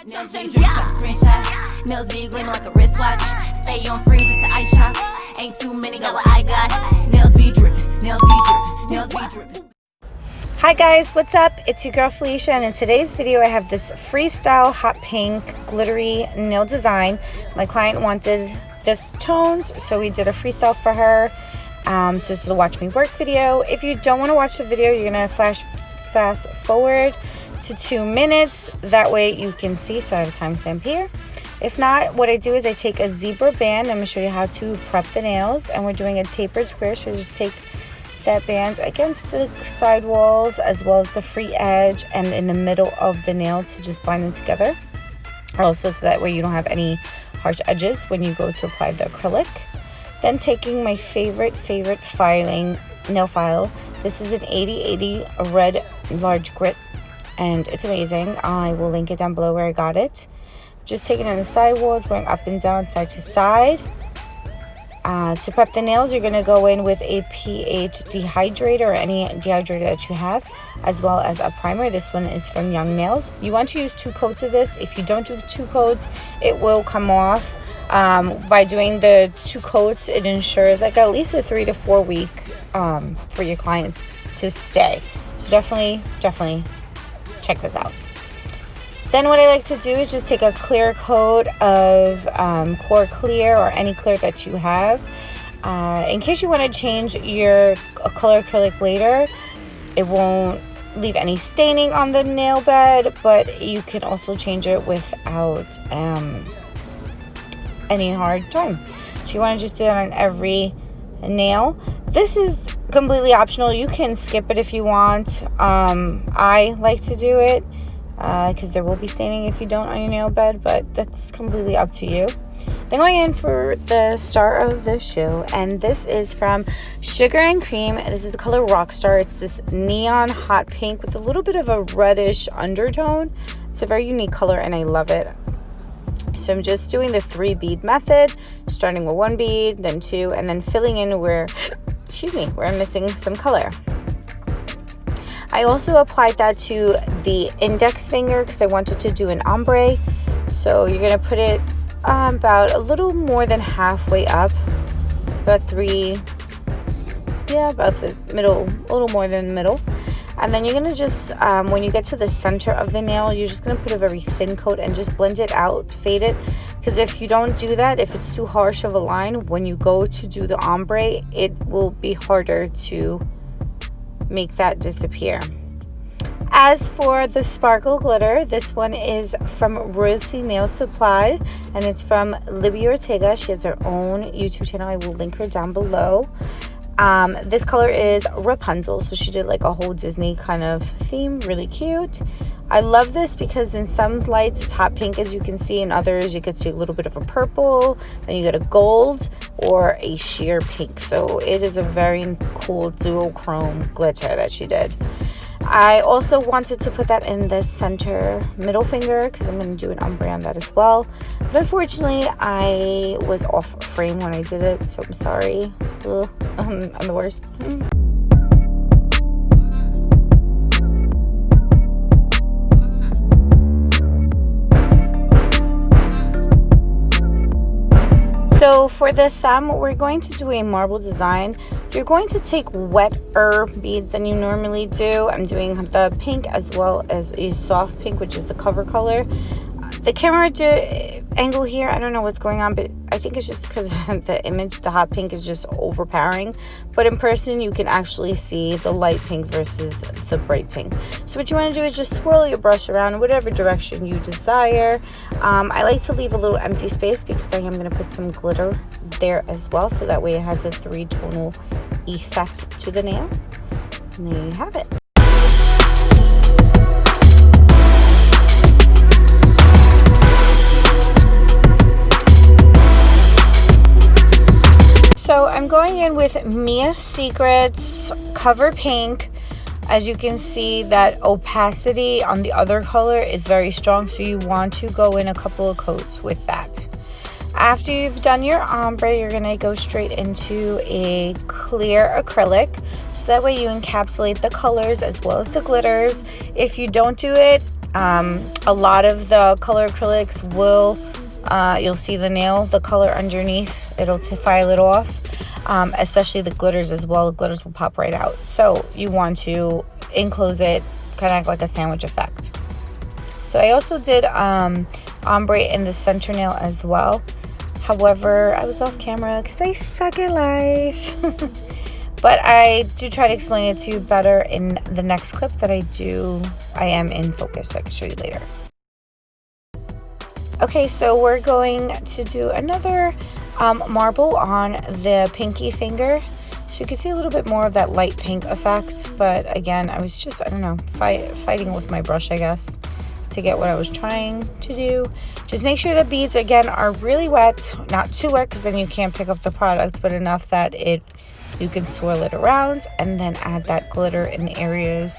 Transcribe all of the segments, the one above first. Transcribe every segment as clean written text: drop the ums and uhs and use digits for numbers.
Nails be drip, screenshot. Nails be gleaming like a wristwatch. Stay on freeze, it's an ice shop. Ain't too many, got what I got. Nails be dripping, nails be dripping, nails be dripping. Hi guys, what's up? It's your girl Felicia, and in today's video I have this Freestyle hot pink glittery nail design. My client wanted this tones, so we did a freestyle for her. Just a watch me work video. If you don't want to watch the video, you're gonna fast forward to 2 minutes. That way you can see, so I have a timestamp here. If not, what I do is I take a zebra band. I'm gonna show you how to prep the nails, and we're doing a tapered square, so just take that band against the side walls as well as the free edge and in the middle of the nail to just bind them together. Also, so that way you don't have any harsh edges when you go to apply the acrylic. Then taking my favorite filing nail file. This is an 8080 red large grit, and it's amazing. I will link it down below where I got it. Just taking in the side walls, going up and down, side to side. To prep the nails, you're going to go in with a pH dehydrator or any dehydrator that you have, as well as a primer. This one is from Young Nails. You want to use 2 coats of this. If you don't do 2 coats, it will come off. By doing the 2 coats, it ensures like at least a 3 to 4 week for your clients to stay. So definitely check this out. Then what I like to do is just take a clear coat of Core Clear or any clear that you have. In case you want to change your color acrylic later, it won't leave any staining on the nail bed, but you can also change it without any hard time. So you want to just do that on every nail. This is completely optional. You can skip it if you want. I like to do it because there will be staining if you don't on your nail bed, but that's completely up to you. Then going in for the star of the show, and this is from SugarandCream. This is the color Rockstar. It's this neon hot pink with a little bit of a reddish undertone. It's a very unique color and I love it. So I'm just doing the 3 bead method, starting with 1 bead, then 2, and then filling in where I'm missing some color. I also applied that to the index finger because I wanted to do an ombre. So you're going to put it about a little more than halfway up, about the middle, a little more than the middle. And then you're going to just, when you get to the center of the nail, you're just going to put a very thin coat and just blend it out, fade it. Because if you don't do that, if it's too harsh of a line, when you go to do the ombre, it will be harder to make that disappear. As for the sparkle glitter, this one is from Royalty Nail Supply, and it's from Libby Ortega. She has her own YouTube channel. I will link her down below. This color is Rapunzel, so she did like a whole Disney kind of theme. Really cute. I love this because in some lights it's hot pink, as you can see. In others you could see a little bit of a purple, then you get a gold or a sheer pink. So it is a very cool dual chrome glitter that she did. I also wanted to put that in the center middle finger because I'm going to do an ombre on that as well. But unfortunately, I was off frame when I did it, so I'm sorry. Ugh, I'm the worst. So for the thumb, we're going to do a marble design. You're going to take wetter beads than you normally do. I'm doing the pink as well as a soft pink, which is the cover color. The camera angle here, I don't know what's going on, but I think it's just because the image, the hot pink is just overpowering. But in person, you can actually see the light pink versus the bright pink. So what you want to do is just swirl your brush around whatever direction you desire. I like to leave a little empty space because I am going to put some glitter there as well. So that way it has a 3-tonal effect to the nail. And there you have it. So I'm going in with Mia Secrets Cover Pink. As you can see, that opacity on the other color is very strong, so you want to go in a couple of coats with that. After you've done your ombre, you're going to go straight into a clear acrylic, so that way you encapsulate the colors as well as the glitters. If you don't do it A lot of the color acrylics will, you'll see the color underneath. It'll file it off, especially the glitters as well. The glitters will pop right out. So you want to enclose it, kind of act like a sandwich effect. So I also did ombre in the center nail as well. However, I was off camera because I suck at life. But I do try to explain it to you better in the next clip that I am in focus, so I can show you later. Okay, so we're going to do another marble on the pinky finger. So you can see a little bit more of that light pink effect. But again, I was just, I don't know, fighting with my brush, I guess, to get what I was trying to do. Just make sure the beads, again, are really wet. Not too wet, because then you can't pick up the product, but enough that you can swirl it around and then add that glitter in the areas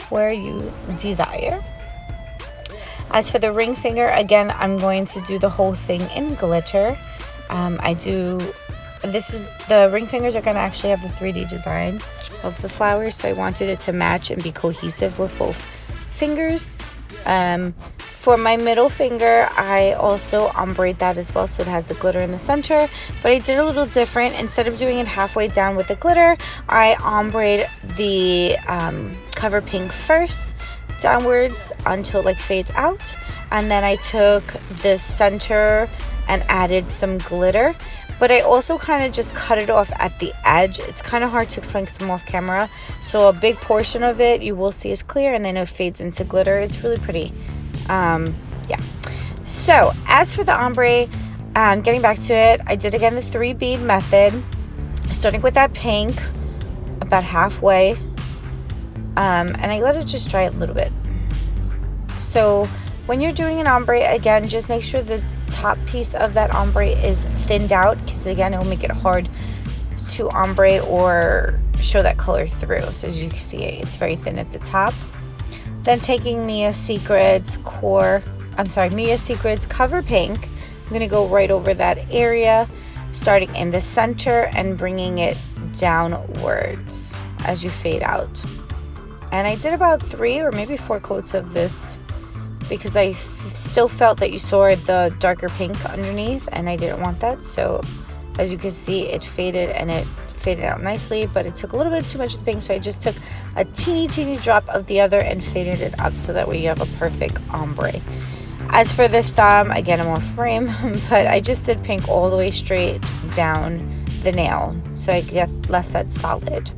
where you desire. As for the ring finger, again, I'm going to do the whole thing in glitter. The ring fingers are going to actually have the 3D design of the flowers, so I wanted it to match and be cohesive with both fingers. For my middle finger, I also ombre that as well, so it has the glitter in the center, but I did a little different. Instead of doing it halfway down with the glitter, I ombre the cover pink first downwards until it like fades out, and then I took the center and added some glitter, but I also kind of just cut it off at the edge. It's kind of hard to explain because I'm off camera, so a big portion of it you will see is clear, and then it fades into glitter. It's really pretty. Yeah. So as for the ombre, getting back to it, I did again the 3 bead method, starting with that pink about halfway, and I let it just dry a little bit. So when you're doing an ombre, again, just make sure the top piece of that ombre is thinned out, because again, it will make it hard to ombre or show that color through. So as you can see, it's very thin at the top. Then taking Mia Secret's cover pink, I'm going to go right over that area, starting in the center and bringing it downwards as you fade out. And I did about 3 or maybe 4 coats of this, because I still felt that you saw the darker pink underneath, and I didn't want that. So as you can see, it faded, and it faded out nicely, but it took a little bit too much of the pink, so I just took a teeny drop of the other and faded it up, so that way you have a perfect ombre. As for the thumb, again, I'm off frame, but I just did pink all the way straight down the nail, so I left that solid.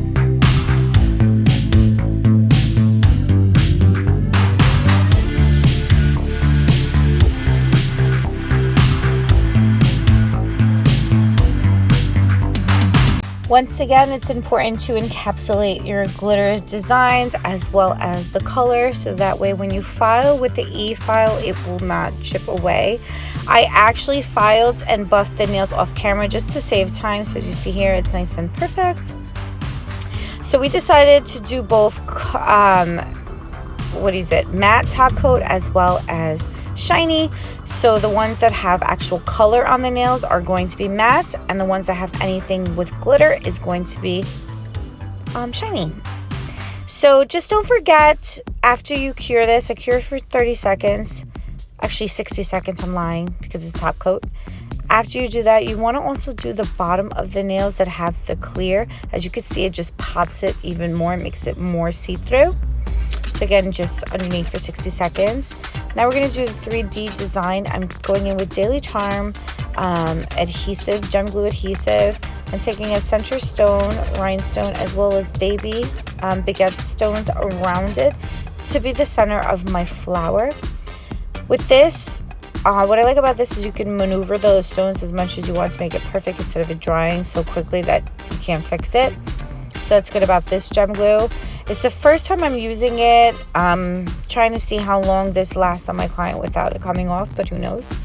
Once again, it's important to encapsulate your glitter designs as well as the color, so that way when you file with the e-file, it will not chip away. I actually filed and buffed the nails off camera just to save time, so as you see here, it's nice and perfect. So we decided to do both matte top coat as well as shiny. So the ones that have actual color on the nails are going to be matte, and the ones that have anything with glitter is going to be shiny. So just don't forget, after you cure this, I cure for 30 seconds, actually 60 seconds, I'm lying because it's top coat. After you do that, you want to also do the bottom of the nails that have the clear. As you can see, it just pops it even more, makes it more see-through. So again, just underneath for 60 seconds. Now we're going to do the 3D design. I'm going in with DailyCharme adhesive, gem glue adhesive. I'm taking a center stone, rhinestone, as well as baby baguette stones around it to be the center of my flower. With this, what I like about this is you can maneuver those stones as much as you want to make it perfect, instead of it drying so quickly that you can't fix it. So that's good about this gem glue. It's the first time I'm using it. I'm trying to see how long this lasts on my client without it coming off, but who knows.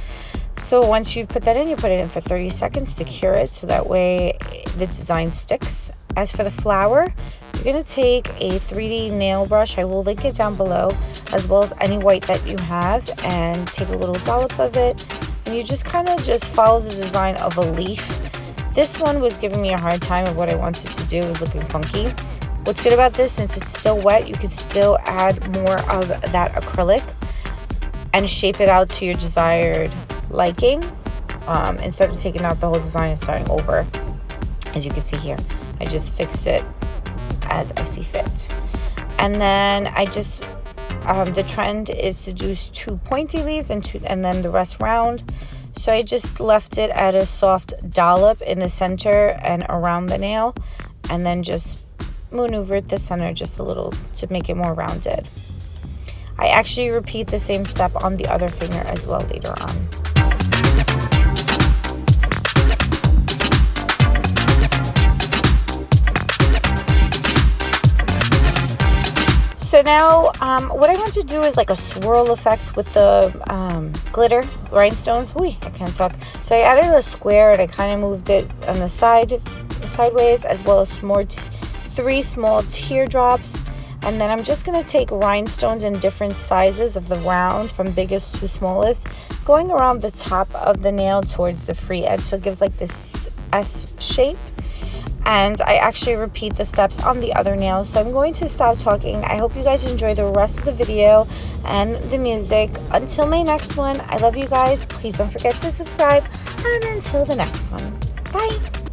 So once you've put that in, you put it in for 30 seconds to cure it, so that way the design sticks. As for the flower, you're going to take a 3D nail brush. I will link it down below, as well as any white that you have, and take a little dollop of it, and you just kind of just follow the design of a leaf. This one was giving me a hard time of what I wanted to do. It was looking funky. What's good about this, since it's still wet, you can still add more of that acrylic. and shape it out to your desired liking, instead of taking out the whole design and starting over. As you can see here, I just fix it as I see fit. And then I just the trend is to do 2 pointy leaves and then the rest round. So I just left it at a soft dollop in the center and around the nail, and then just maneuvered the center just a little to make it more rounded. I actually repeat the same step on the other finger as well later on. So now what I want to do is like a swirl effect with the glitter rhinestones. I can't talk. So I added a square and I kind of moved it on the sideways, as well as 3 small teardrops. And then I'm just going to take rhinestones in different sizes of the round, from biggest to smallest, going around the top of the nail towards the free edge, so it gives like this S shape. And I actually repeat the steps on the other nails. So I'm going to stop talking. I hope you guys enjoy the rest of the video and the music. Until my next one, I love you guys. Please don't forget to subscribe. And until the next one, bye.